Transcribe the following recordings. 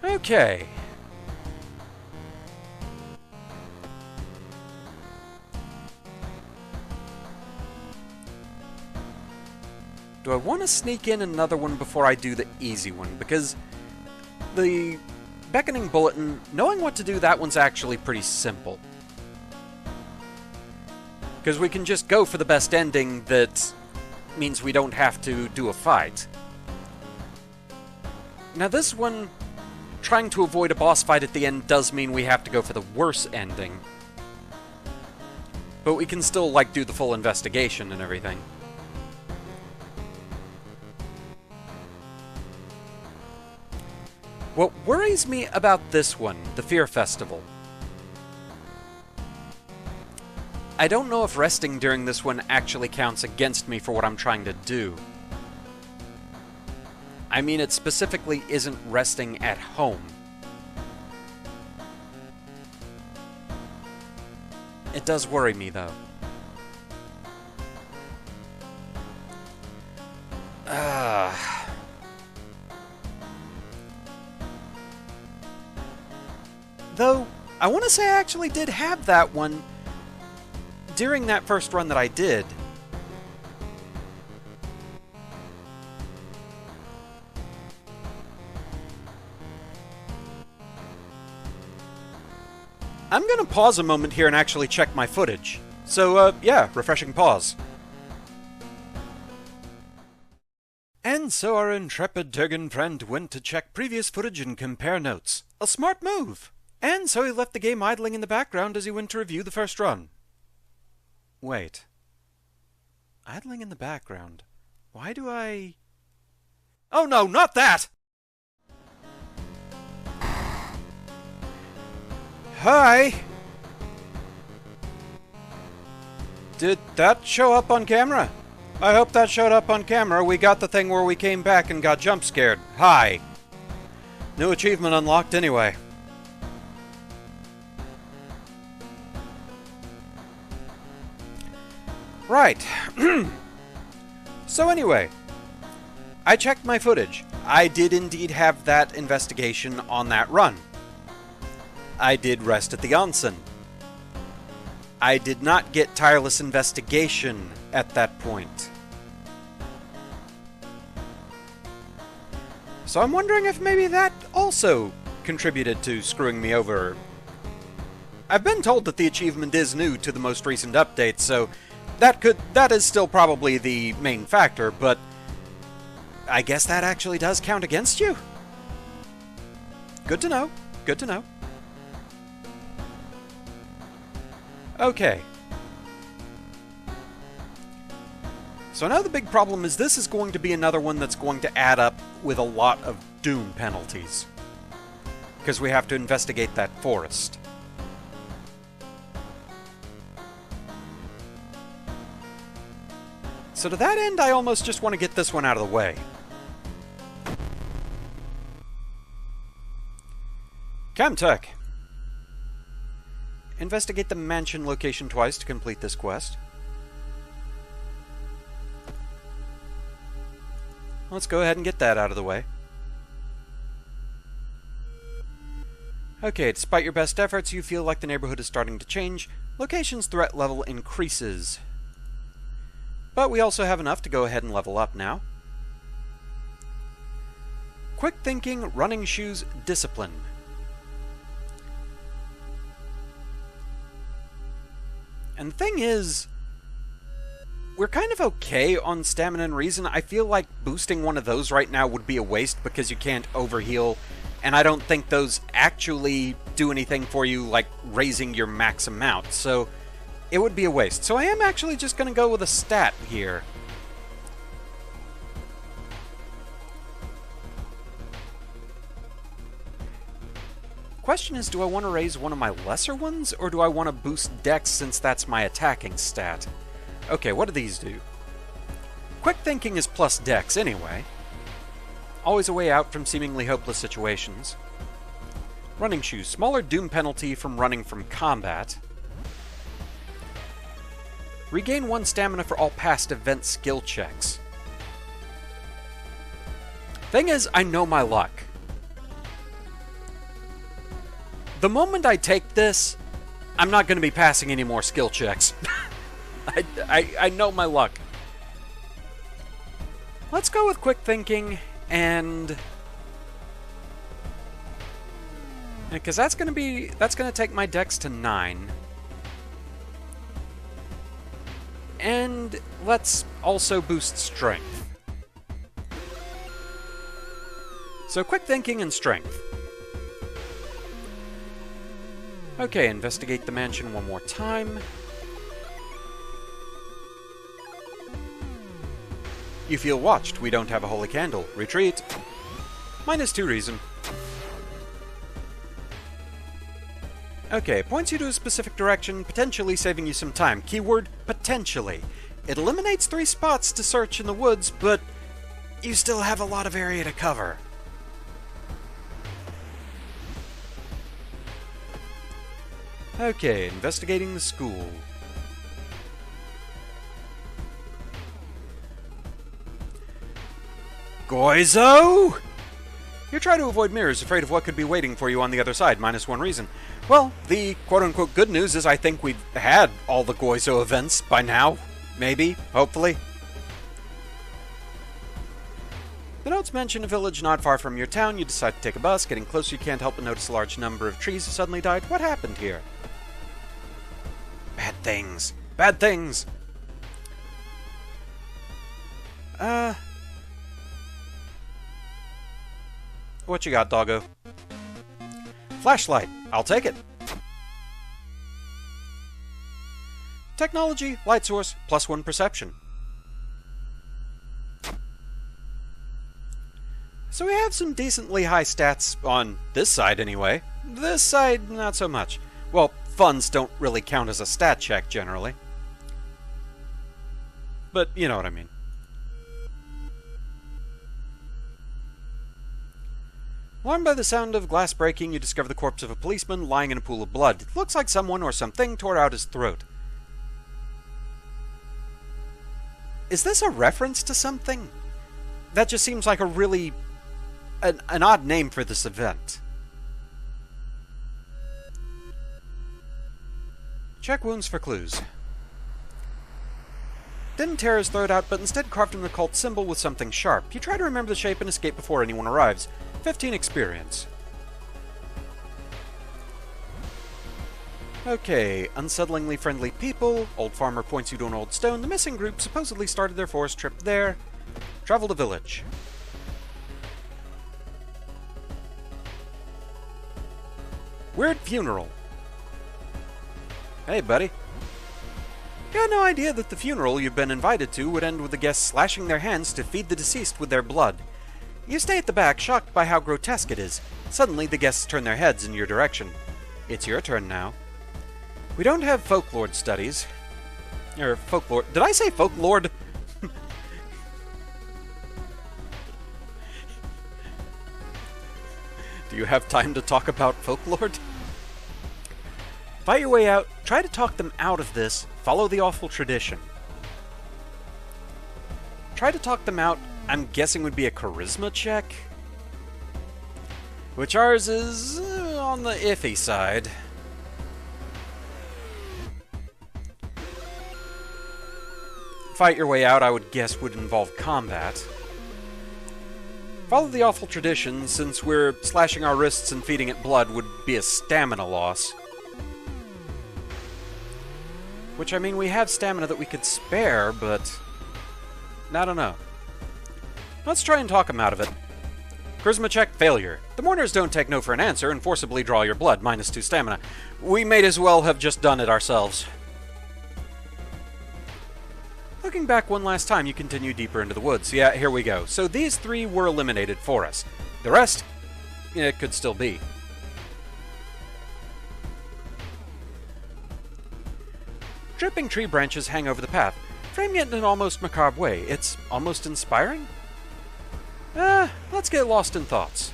Okay. Do I want to sneak in another one before I do the easy one? Because the beckoning bulletin, knowing what to do, that one's actually pretty simple. Because we can just go for the best ending that means we don't have to do a fight. Now this one, trying to avoid a boss fight at the end does mean we have to go for the worse ending. But we can still, like, do the full investigation and everything. What worries me about this one, the Fear Festival, I don't know if resting during this one actually counts against me for what I'm trying to do. I mean, it specifically isn't resting at home. It does worry me, though. Though, I want to say I actually did have that one during that first run that I did. I'm going to pause a moment here and actually check my footage. So, yeah, refreshing pause. And so our intrepid Durgan friend went to check previous footage and compare notes. A smart move! And so he left the game idling in the background as he went to review the first run. Wait. Idling in the background? Why do I... Oh no, not that! Hi! Did that show up on camera? I hope that showed up on camera. We got the thing where we came back and got jump scared. Hi! New achievement unlocked anyway. Right. So anyway, I checked my footage. I did indeed have that investigation on that run. I did rest at the onsen. I did not get Tireless Investigation at that point. So I'm wondering if maybe that also contributed to screwing me over. I've been told that the achievement is new to the most recent update, so that is still probably the main factor, but I guess that actually does count against you? Good to know. Good to know. Okay. So now the big problem is this is going to be another one that's going to add up with a lot of doom penalties. Because we have to investigate that forest. So to that end, I almost just want to get this one out of the way. Camtech. Investigate the mansion location twice to complete this quest. Let's go ahead and get that out of the way. Okay, despite your best efforts, you feel like the neighborhood is starting to change. Location's threat level increases. But we also have enough to go ahead and level up now. Quick thinking, running shoes, discipline. And the thing is, we're kind of okay on stamina and reason. I feel like boosting one of those right now would be a waste because you can't overheal, and I don't think those actually do anything for you like raising your max amount, so it would be a waste. So I am actually just going to go with a stat here. Question is, do I want to raise one of my lesser ones, or do I want to boost Dex since that's my attacking stat? Okay, what do these do? Quick thinking is plus Dex anyway. Always a way out from seemingly hopeless situations. Running shoes. Smaller doom penalty from running from combat. Regain 1 stamina for all past event skill checks. Thing is, I know my luck. The moment I take this, I'm not going to be passing any more skill checks. I know my luck. Let's go with quick thinking and... because that's going to take my dex to 9. And let's also boost strength. So quick thinking and strength. Okay, investigate the mansion one more time. You feel watched. We don't have a holy candle. Retreat. -2 reason. Okay, points you to a specific direction, potentially saving you some time. Keyword, potentially. It eliminates 3 spots to search in the woods, but you still have a lot of area to cover. Okay, investigating the school. Goizo! You try to avoid mirrors, afraid of what could be waiting for you on the other side, -1 reason. Well, the quote-unquote good news is I think we've had all the Goizo events by now. Maybe. Hopefully. The notes mention a village not far from your town. You decide to take a bus. Getting closer, you can't help but notice a large number of trees have suddenly died. What happened here? Bad things. Bad things! What you got, doggo? Flashlight. I'll take it. Technology, light source, +1 perception. So we have some decently high stats on this side anyway. This side, not so much. Well, funds don't really count as a stat check generally. But you know what I mean. Alarmed by the sound of glass breaking, you discover the corpse of a policeman lying in a pool of blood. It looks like someone or something tore out his throat. Is this a reference to something? That just seems like a really... an odd name for this event. Check wounds for clues. Didn't tear his throat out, but instead carved an occult symbol with something sharp. You try to remember the shape and escape before anyone arrives. 15 experience. Okay, unsettlingly friendly people. Old farmer points you to an old stone. The missing group supposedly started their forest trip there. Travel to village. Weird funeral. Hey, buddy. You had no idea that the funeral you've been invited to would end with the guests slashing their hands to feed the deceased with their blood. You stay at the back, shocked by how grotesque it is. Suddenly, the guests turn their heads in your direction. It's your turn now. We don't have folklore studies. Or folklore... Did I say folklore? Do you have time to talk about folklore? Fight your way out. Try to talk them out of this. Follow the awful tradition. Try to talk them out, I'm guessing would be a charisma check. Which ours is on the iffy side. Fight your way out, I would guess, would involve combat. Follow the awful tradition, since we're slashing our wrists and feeding it blood would be a stamina loss. Which, I mean, we have stamina that we could spare, but... I don't know. Let's try and talk him out of it. Charisma check, failure. The mourners don't take no for an answer and forcibly draw your blood, -2 stamina. We may as well have just done it ourselves. Looking back one last time, you continue deeper into the woods. Yeah, here we go. So these 3 were eliminated for us. The rest, it could still be. Dripping tree branches hang over the path, framing it in an almost macabre way. It's almost inspiring? Let's get lost in thoughts.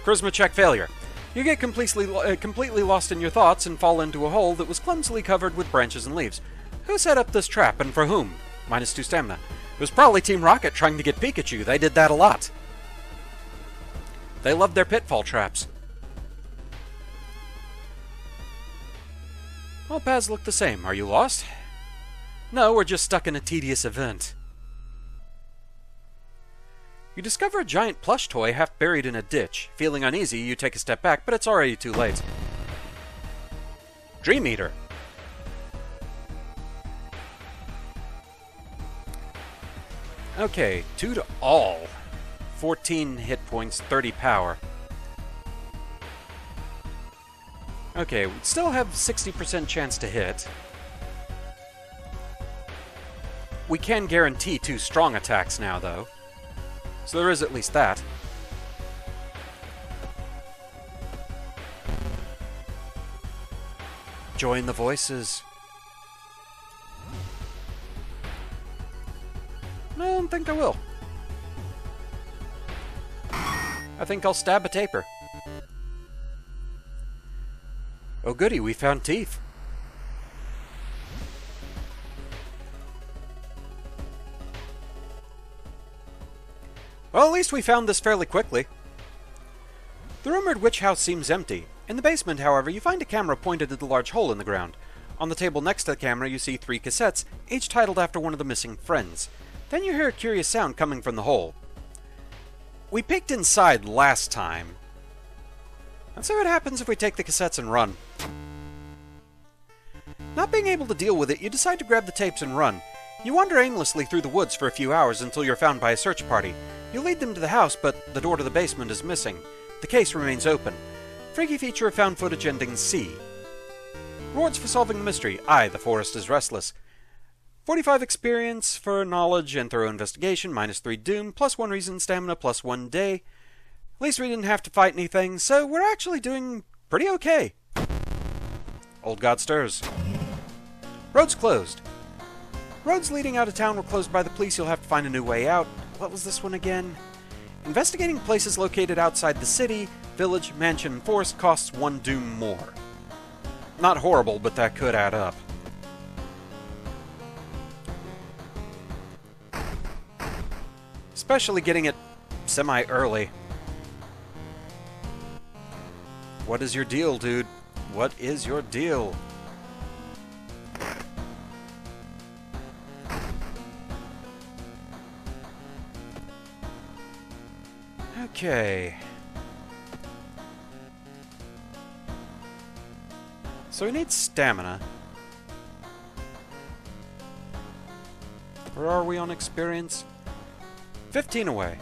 Charisma check failure. You get completely lost in your thoughts and fall into a hole that was clumsily covered with branches and leaves. Who set up this trap and for whom? -2 stamina. It was probably Team Rocket trying to get Pikachu. They did that a lot. They loved their pitfall traps. All paths look the same. Are you lost? No, we're just stuck in a tedious event. You discover a giant plush toy half buried in a ditch. Feeling uneasy, you take a step back, but it's already too late. Dream Eater. Okay, 2 to all. 14 hit points, 30 power. Okay, we still have 60% chance to hit. We can guarantee 2 strong attacks now, though. So there is at least that. Join the voices. I don't think I will. I think I'll stab a taper. Oh goody, we found teeth. Well, at least we found this fairly quickly. The rumored witch house seems empty. In the basement, however, you find a camera pointed at the large hole in the ground. On the table next to the camera, you see 3 cassettes, each titled after one of the missing friends. Then you hear a curious sound coming from the hole. We peeked inside last time. Let's see what happens if we take the cassettes and run. Not being able to deal with it, you decide to grab the tapes and run. You wander aimlessly through the woods for a few hours until you're found by a search party. You lead them to the house, but the door to the basement is missing. The case remains open. Freaky feature of found footage ending C. Rewards for solving the mystery. I, the forest is restless. 45 experience for knowledge and thorough investigation, -3 doom, +1 reason stamina, +1 day. At least we didn't have to fight anything, so we're actually doing pretty okay. Old God stirs. Roads closed. Roads leading out of town were closed by the police. You'll have to find a new way out. What was this one again? Investigating places located outside the city, village, mansion, and forest costs 1 doom more. Not horrible, but that could add up. Especially getting it semi-early. What is your deal, dude? What is your deal? Okay. So we need stamina. Where are we on experience? 15 away.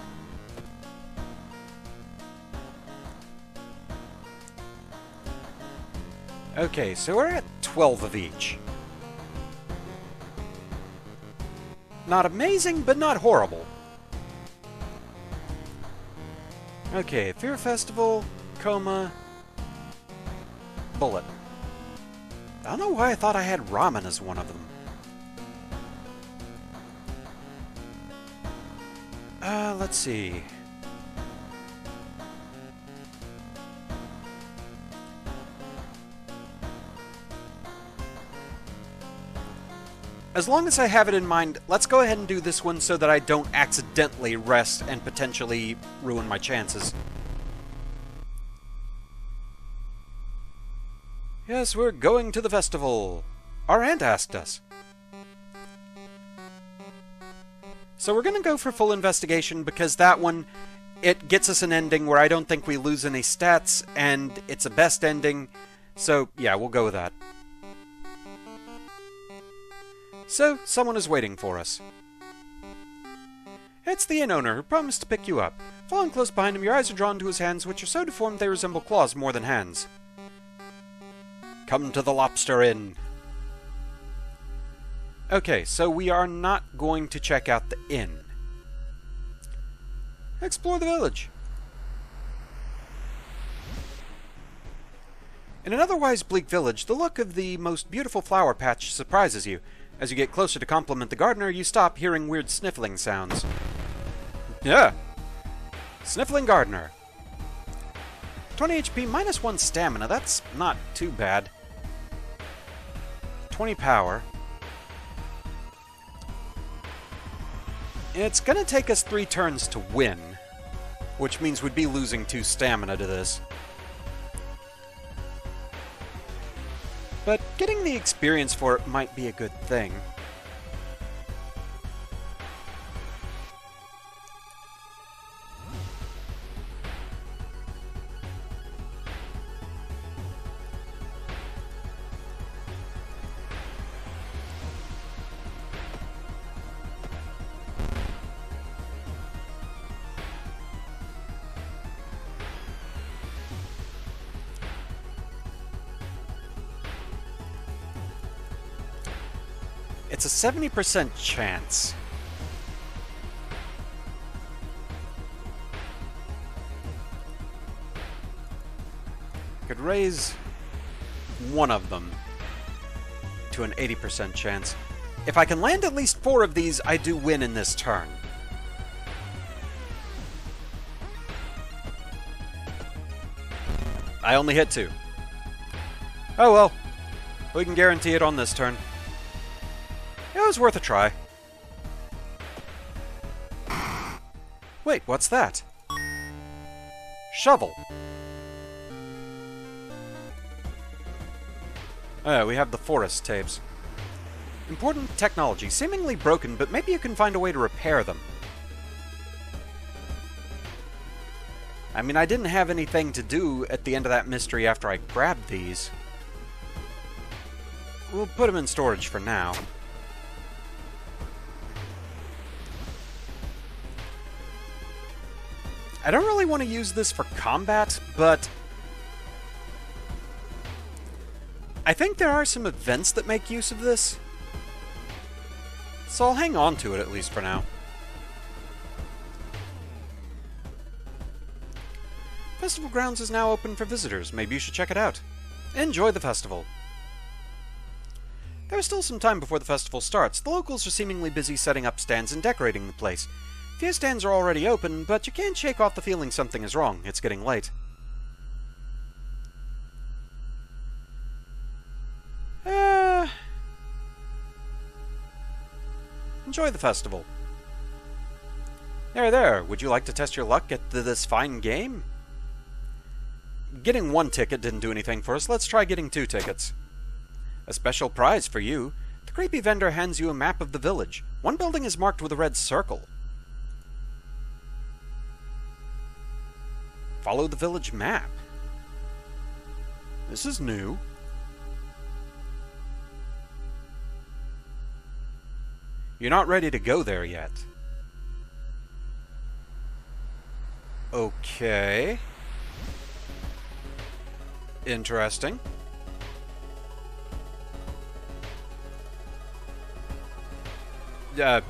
Okay, so we're at 12 of each. Not amazing, but not horrible. Okay, Fear Festival, Coma, Bullet. I don't know why I thought I had Ramen as one of them. Let's see. As long as I have it in mind, let's go ahead and do this one so that I don't accidentally rest and potentially ruin my chances. Yes, we're going to the festival. Our aunt asked us. So we're going to go for full investigation because that one, it gets us an ending where I don't think we lose any stats, and it's a best ending. So, yeah, we'll go with that. So, someone is waiting for us. It's the inn owner who promised to pick you up. Following close behind him, your eyes are drawn to his hands, which are so deformed they resemble claws more than hands. Come to the Lobster Inn. Okay, so we are not going to check out the inn. Explore the village. In an otherwise bleak village, the look of the most beautiful flower patch surprises you. As you get closer to compliment the gardener, you stop hearing weird sniffling sounds. Yeah. Sniffling gardener. 20 HP, minus 1 stamina. That's not too bad. 20 power. It's gonna take us 3 turns to win, which means we'd be losing 2 stamina to this. But getting the experience for it might be a good thing. It's a 70% chance. Could raise one of them to an 80% chance. If I can land at least 4 of these, I do win in this turn. I only hit 2. Oh well. We can guarantee it on this turn. It was worth a try. Wait, what's that? Shovel. Oh, we have the forest tapes. Important technology, seemingly broken, but maybe you can find a way to repair them. I mean, I didn't have anything to do at the end of that mystery after I grabbed these. We'll put them in storage for now. I don't really want to use this for combat, but I think there are some events that make use of this. So I'll hang on to it at least for now. Festival Grounds is now open for visitors. Maybe you should check it out. Enjoy the festival. There's still some time before the festival starts. The locals are seemingly busy setting up stands and decorating the place. Few stands are already open, but you can't shake off the feeling something is wrong. It's getting late. Enjoy the festival. There. Would you like to test your luck at this fine game? Getting 1 ticket didn't do anything for us. Let's try getting 2 tickets. A special prize for you. The creepy vendor hands you a map of the village. One building is marked with a red circle. Follow the village map. This is new. You're not ready to go there yet. Okay. Interesting.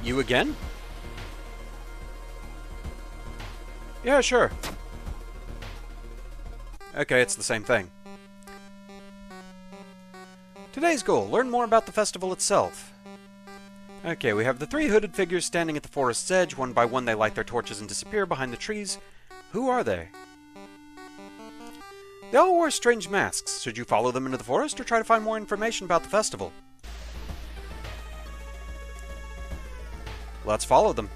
You again? Yeah, sure. Okay, it's the same thing. Today's goal, learn more about the festival itself. Okay, we have the 3 hooded figures standing at the forest's edge. One by one they light their torches and disappear behind the trees. Who are they? They all wore strange masks. Should you follow them into the forest or try to find more information about the festival? Let's follow them.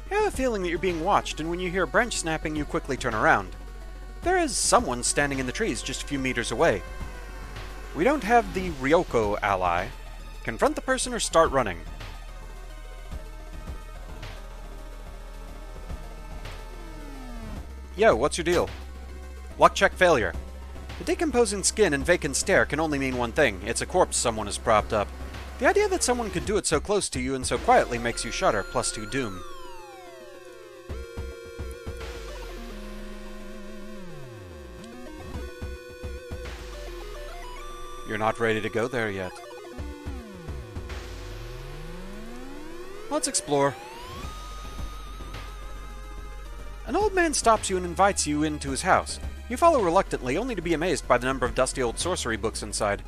You have a feeling that you're being watched, and when you hear a branch snapping, you quickly turn around. There is someone standing in the trees just a few meters away. We don't have the Ryoko ally. Confront the person or start running. Yo, what's your deal? Luck check failure. The decomposing skin and vacant stare can only mean one thing. It's a corpse someone has propped up. The idea that someone could do it so close to you and so quietly makes you shudder, plus 2 doom. You're not ready to go there yet. Let's explore. An old man stops you and invites you into his house. You follow reluctantly, only to be amazed by the number of dusty old sorcery books inside.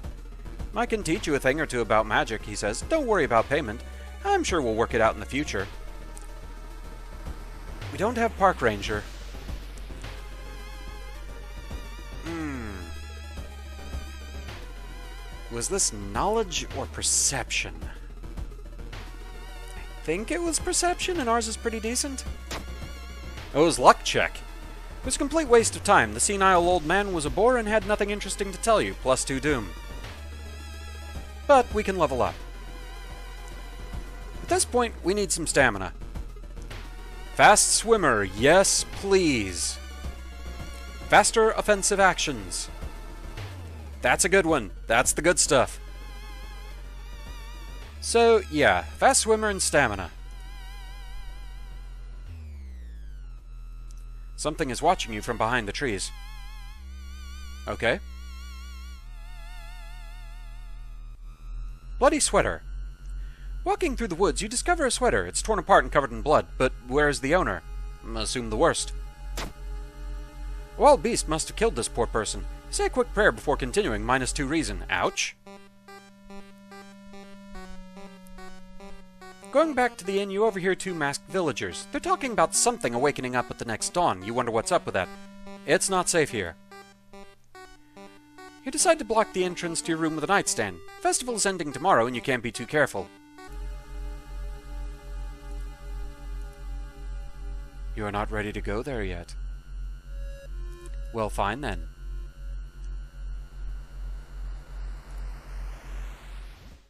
I can teach you a thing or two about magic, he says. Don't worry about payment. I'm sure we'll work it out in the future. We don't have Park Ranger. Was this knowledge or perception? I think it was perception, and ours is pretty decent. Oh, it was luck check. It was a complete waste of time. The senile old man was a bore and had nothing interesting to tell you, +2 doom. But we can level up. At this point, we need some stamina. Fast swimmer, yes please. Faster offensive actions. That's a good one. That's the good stuff. So, yeah, fast swimmer and stamina. Something is watching you from behind the trees. Okay. Bloody sweater. Walking through the woods, you discover a sweater. It's torn apart and covered in blood, but where's the owner? Assume the worst. A wild beast must have killed this poor person. Say a quick prayer before continuing, -2 reason. Ouch. Going back to the inn, you overhear 2 masked villagers. They're talking about something awakening up at the next dawn. You wonder what's up with that. It's not safe here. You decide to block the entrance to your room with a nightstand. Festival's ending tomorrow, and you can't be too careful. You are not ready to go there yet. Well, fine then.